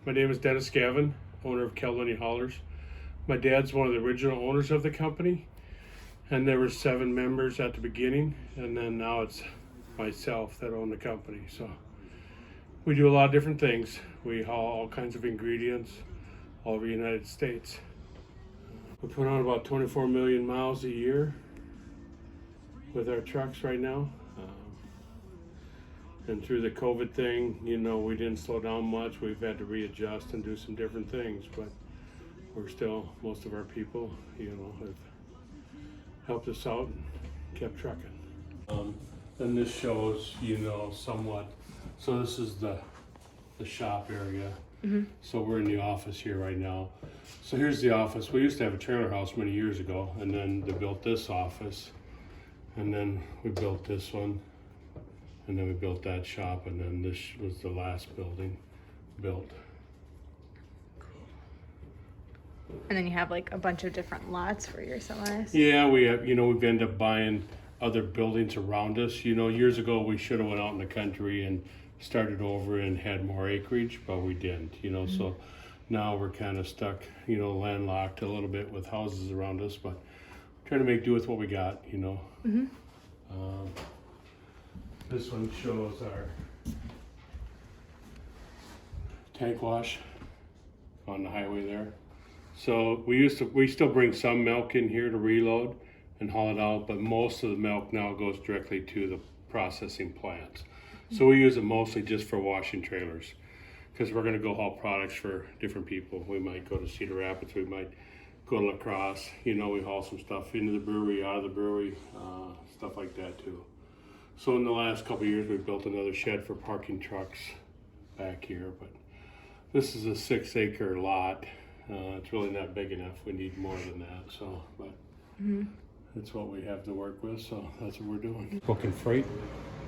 My name is Dennis Gavin, owner of Caledonia Haulers. My dad's one of the original owners of the company, and there were 7 members at the beginning, and then now it's myself that own the company. So we do a lot of different things. We haul all kinds of ingredients all over the United States. We put on about 24 million miles a year with our trucks right now. And through the COVID thing, we didn't slow down much. We've had to readjust and do some different things, but we're still, most of our people, have helped us out and kept trucking. Then this shows, somewhat. So this is the shop area. Mm-hmm. So we're in the office here right now. So here's the office. We used to have a trailer house many years ago, and then they built this office, and then we built this one. And then we built that shop, and then this was the last building built. And then you have like a bunch of different lots for your semis. Yeah, we have, we've ended up buying other buildings around us. Years ago we should have went out in the country and started over and had more acreage, but we didn't, mm-hmm. So now we're kind of stuck, landlocked a little bit with houses around us, but trying to make do with what we got, Mm-hmm. This one shows our tank wash on the highway there. So we still bring some milk in here to reload and haul it out, but most of the milk now goes directly to the processing plants. So we use it mostly just for washing trailers, because we're gonna go haul products for different people. We might go to Cedar Rapids, we might go to La Crosse, we haul some stuff into the brewery, out of the brewery, stuff like that too. So in the last couple of years, we built another shed for parking trucks back here, but this is a 6-acre lot. It's really not big enough. We need more than that. So, but mm-hmm. That's what we have to work with. So that's what we're doing. Booking freight.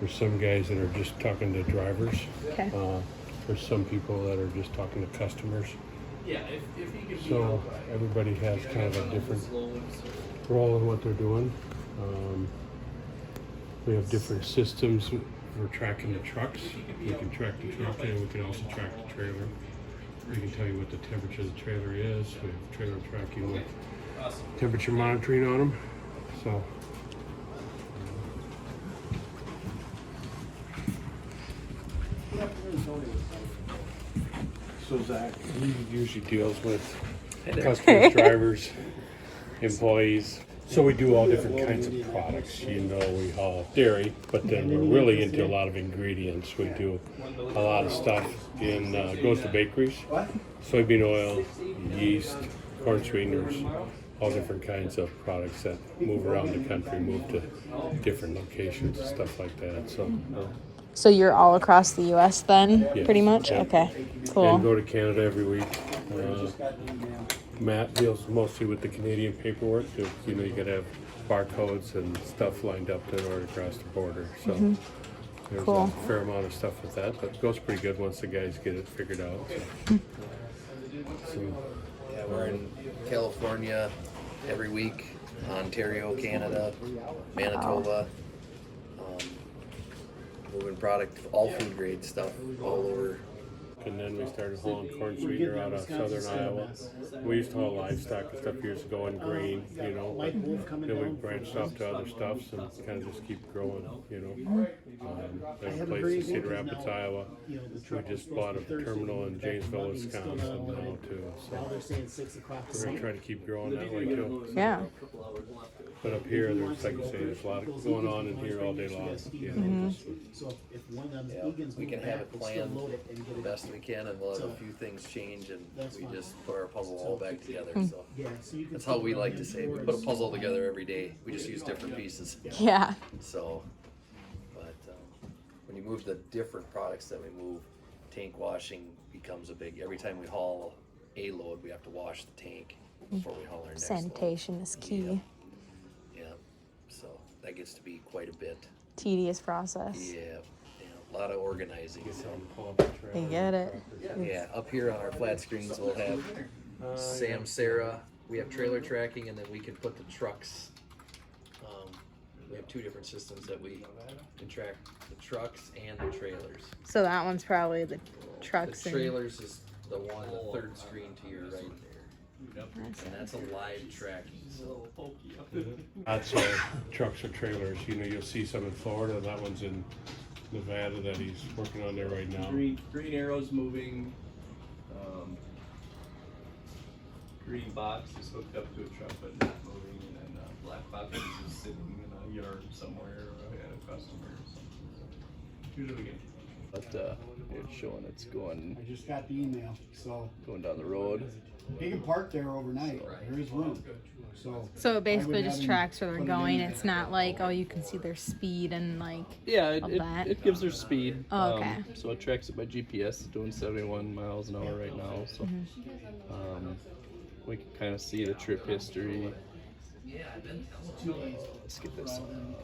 There's some guys that are just talking to drivers. Okay. There's some people that are just talking to customers. Yeah, if you could so everybody has kind of a different role in what they're doing. We have different systems for tracking the trucks. We can track the truck and we can also track the trailer. We can tell you what the temperature of the trailer is. We have trailer tracking with temperature monitoring on them. So Zach, he usually deals with customers, drivers, employees. So we do all different kinds of products. We haul dairy, but then we're really into a lot of ingredients. We do a lot of stuff goes to bakeries, soybean oil, yeast, corn sweeteners, all different kinds of products that move around the country, move to different locations and stuff like that. So you're all across the U.S. then, yes, pretty much? yeah. Okay, cool. And go to Canada every week. Matt deals mostly with the Canadian paperwork. You got to have barcodes and stuff lined up in order to cross the border. So mm-hmm. There's cool. A fair amount of stuff with that, but it goes pretty good once the guys get it figured out. So. Yeah, we're in California every week, Ontario, Canada, Manitoba. Moving product, all food grade stuff, all over. And then we started hauling corn sweetener out of southern Iowa. We used to haul livestock and stuff years ago and grain, but then we branched off to other stuffs and kind of just keep growing, There's a place in Cedar Rapids, Iowa. We just bought a terminal in Janesville, Wisconsin now too. So we're going to try to keep growing that way too. Yeah. But up here, there's, like you say, there's a lot going on in here all day long. Mm-hmm. We can have it planned the best we can, and we'll have a few things change, and we just put our puzzle all back together. So that's how we like to say it. We put a puzzle together every day. We just use different pieces. Yeah. So, but when you move the different products that we move, tank washing becomes a big. Every time we haul a load, we have to wash the tank before we haul our next Sanitation load. is key. Yeah. So that gets to be quite a bit. Tedious process. Yeah. A lot of organizing. You get it. Yeah, up here on our flat screens we'll have Samsara. We have trailer tracking, and then we can put the trucks. We have 2 different systems that we can track the trucks and the trailers. So that one's probably the trucks. The trailers is the third screen to your right there. And that's a live tracking. So That's our trucks or trailers. You know, you'll see some in Florida. That one's in Nevada that he's working on there right now. Green arrow's moving. Green box is hooked up to a truck but not moving, and then black box is just sitting in a yard somewhere at a customer or something. So usually we get. But it's showing it's going I just got the email, so going down the road. he can park there overnight. There is room. So it basically I would just have him tracks where they're put it in going. there. It's not like, oh, you can see their speed and like. Yeah, Of that? it gives their speed. Oh, okay. So it tracks it by GPS. It's doing 71 miles an hour right now. So we can kind of see the trip history. Let's get this on.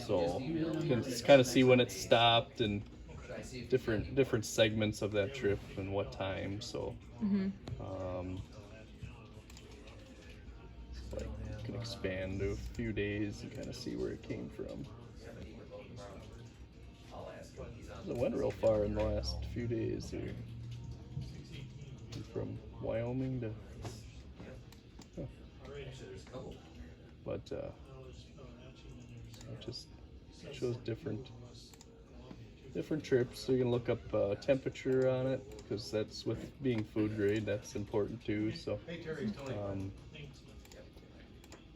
So you can kind of see when it stopped and different segments of that trip and what time. So like you can expand to a few days and kind of see where it came from. It went real far in the last few days here. From Wyoming to, but it just shows different trips. So you can look up temperature on it because that's with being food grade. That's important too. So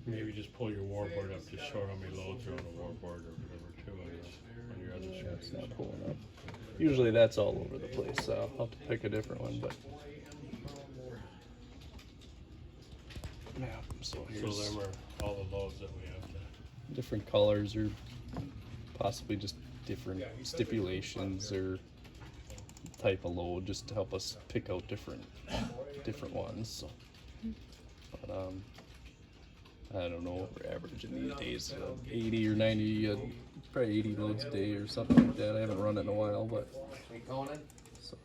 Maybe just pull your warboard up to show how many loads are on the warboard or whatever too on your other screen. it's not pulling up. Usually that's all over the place. So I'll have to pick a different one, but. Yeah, so So here's them are all the loads that we have to. different colors or possibly just different stipulations or type of load just to help us pick out different ones. So, but I don't know, we're averaging these days 80 or 90, probably 80 loads a day or something like that. I haven't run it in a while, but so,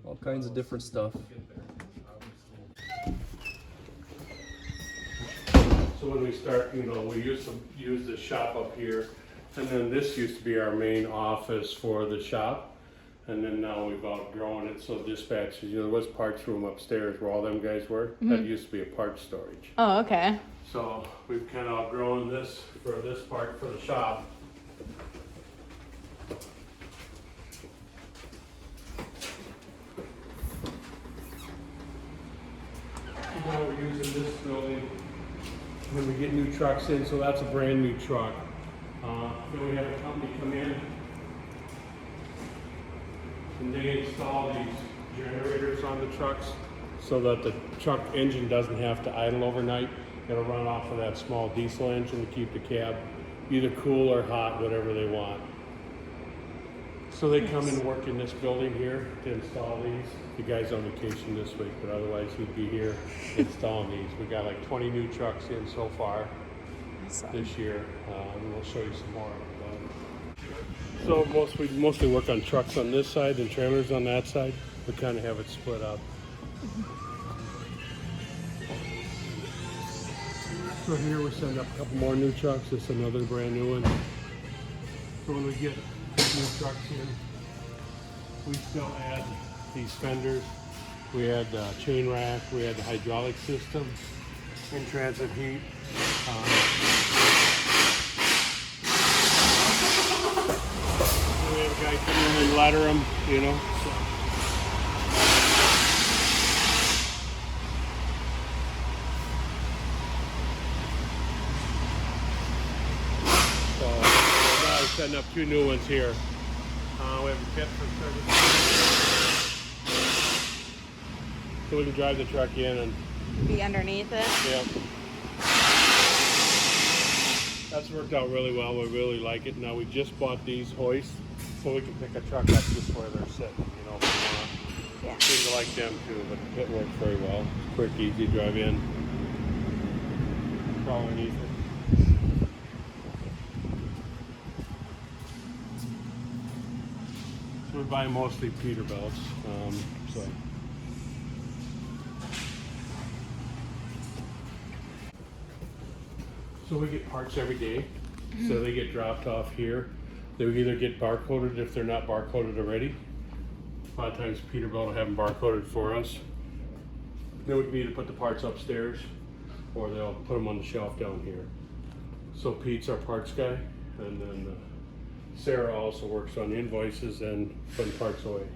all kinds of different stuff. So when we start, you know, we used to use the shop up here, and then this used to be our main office for the shop, and then now we've outgrown it. So dispatches, you know, there was parts room upstairs where all them guys were. That used to be a parts storage. Oh, okay. So we've kind of outgrown this for this part for the shop. Now we're using this building when we get new trucks in, so that's a brand new truck. Then we have a company come in and they install these generators on the trucks so that the truck engine doesn't have to idle overnight. It'll run off of that small diesel engine to keep the cab either cool or hot, whatever they want. So they come and work in this building here to install these. The guy's on vacation this week, but otherwise he'd be here installing these. We got like 20 new trucks in so far this year, and we'll show you some more. So we mostly work on trucks on this side and trailers on that side. We kind of have it split up. So here we send up a couple more new trucks. This is another brand new one. So when we get new trucks in, we still add these fenders. We add the chain rack. We add the hydraulic system, in-transit heat. We have a guy come in and ladder them, you know. So now we're setting up two new ones here. We have a kit for service. So we can drive the truck in and Be underneath it. yeah. That's worked out really well. We really like it. Now we just bought these hoists so we can pick a truck up just where they're sitting, you know, if we Yeah. want. Seem to like them too, but the pit works very well. Quick, easy drive in. Crawl underneath it. So we buy mostly Peterbilts. So we get parts every day. So they get dropped off here. They would either get barcoded if they're not barcoded already. A lot of times Peterbilt will have them barcoded for us. Then we can either put the parts upstairs or they'll put them on the shelf down here. So Pete's our parts guy, and then Sarah also works on invoices and putting parts away.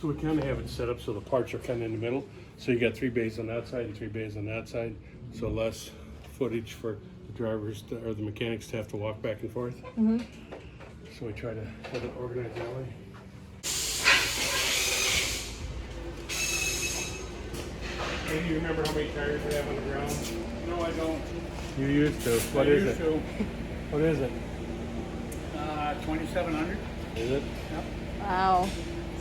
So we kind of have it set up so the parts are kind of in the middle. So you got 3 bays on that side and 3 bays on that side. So less footage for the drivers or the mechanics to have to walk back and forth. So we try to have it organized that way. Hey, do you remember how many tires we have on the ground? No, I don't. You used to. What is it? What is it? 2,700. Is it? Yep. Wow.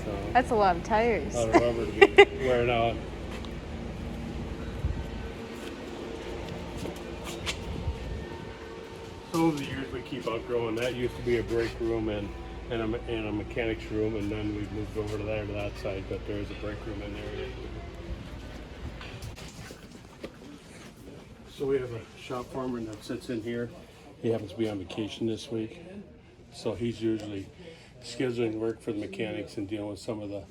So, That's a lot of tires. a lot of rubber to be wearing out. So over the years we keep outgrowing. That used to be a brake room and a mechanic's room, and then we've moved over to that side, but there is a brake room in there. So we have a shop foreman that sits in here. He happens to be on vacation this week, so he's usually scheduling work for the mechanics and dealing with some of the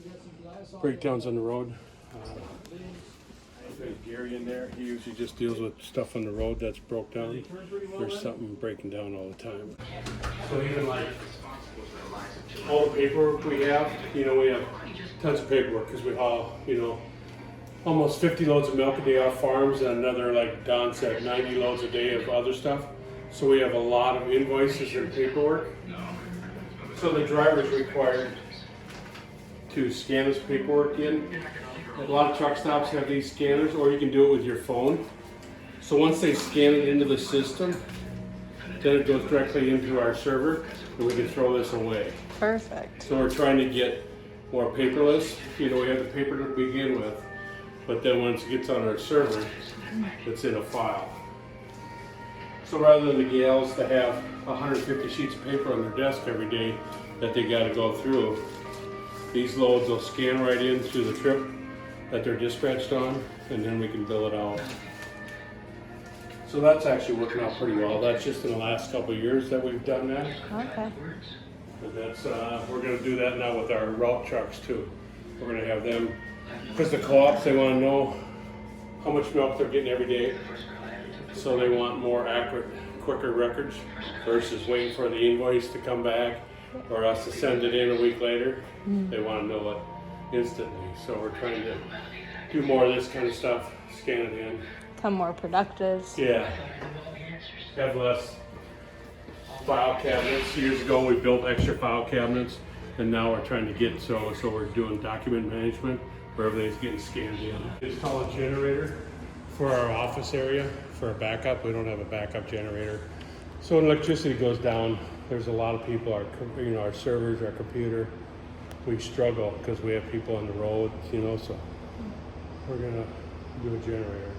breakdowns on the road. There's Gary in there. He usually just deals with stuff on the road that's broke down. There's something breaking down all the time. So even like all the paperwork we have, we have tons of paperwork because we haul, almost 50 loads of milk a day off farms and another, like Don said, 90 loads a day of other stuff. So we have a lot of invoices and paperwork. So the driver's required to scan this paperwork in. A lot of truck stops have these scanners, or you can do it with your phone. So once they scan it into the system, then it goes directly into our server and we can throw this away. Perfect. So we're trying to get more paperless. We have the paper to begin with, but then once it gets on our server, it's in a file. So rather than the gals to have 150 sheets of paper on their desk every day that they got to go through, these loads will scan right into the trip that they're dispatched on, and then we can bill it out. So that's actually working out pretty well. That's just in the last couple of years that we've done that. Okay. And that's we're going to do that now with our route trucks too. We're going to have them, because the co-ops, they want to know how much milk they're getting every day. So they want more accurate, quicker records versus waiting for the invoice to come back or us to send it in a week later. They want to know it instantly. So we're trying to do more of this kind of stuff, scan it in. Become more productive. Yeah. Have less file cabinets. Years ago we built extra file cabinets, and now we're trying to get so we're doing document management where everything's getting scanned in. Install a generator for our office area for a backup. We don't have a backup generator. So when electricity goes down, there's a lot of people, our servers, our computer, we struggle because we have people on the road, so we're gonna do a generator.